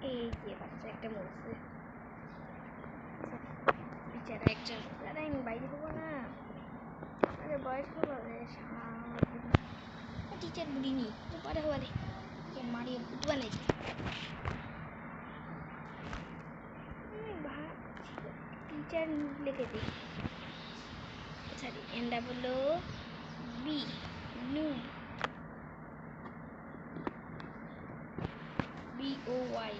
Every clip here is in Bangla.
এই যে বাচ্চা একটা বলছে বেচারা একজন দাদা আমি বাইরে দেবো না। আরে বয়স্ক টিচার বুড়িনি পরে হওয়ারে মারিয়ে ভূত বানাই টিচার লিখে দিই sorry NWB noob BOY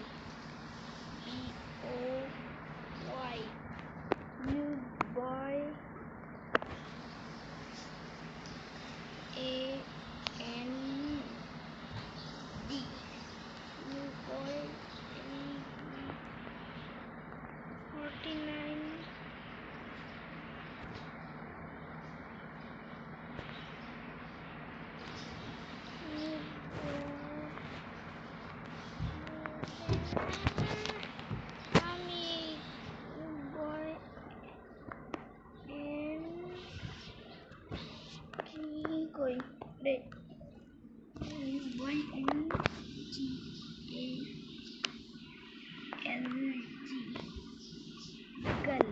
noob boy AND noob boy 49 going red YNGALG girl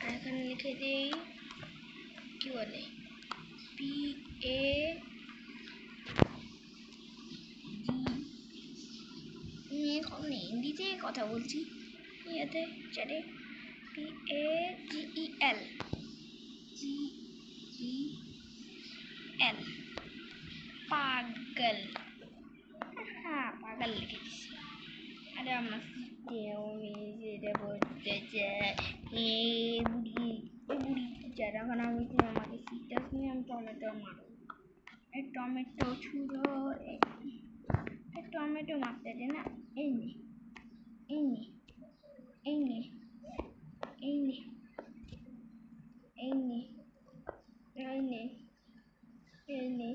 এখানে লিখে দেই কি বলে PA এখন হিন্দিতে কথা বলছি ইয়াতে চ্যাটে PAGEL পাগল হ্যাঁ পাগল লিখে দিচ্ছি আরে আমার যেটা বলতে চাই বুড়ি যারা এখন আমি আমাকে সিটাস নিয়ে আমি টমেটো মারো টমেটো ছুড়ো টমেটো মারতে দে না এই নে এই নে এই নে এই নে এই নে এই নে এই নে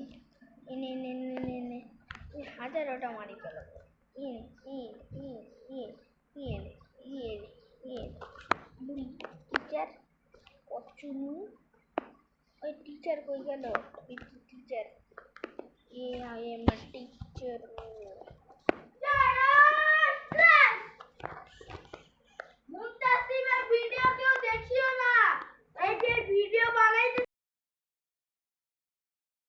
এনে নে নে নে নে হাজারোটা মারি ফেলো বুড়ি টিচার কচুনু ওই টিচার কই গেল teacher I am a teacher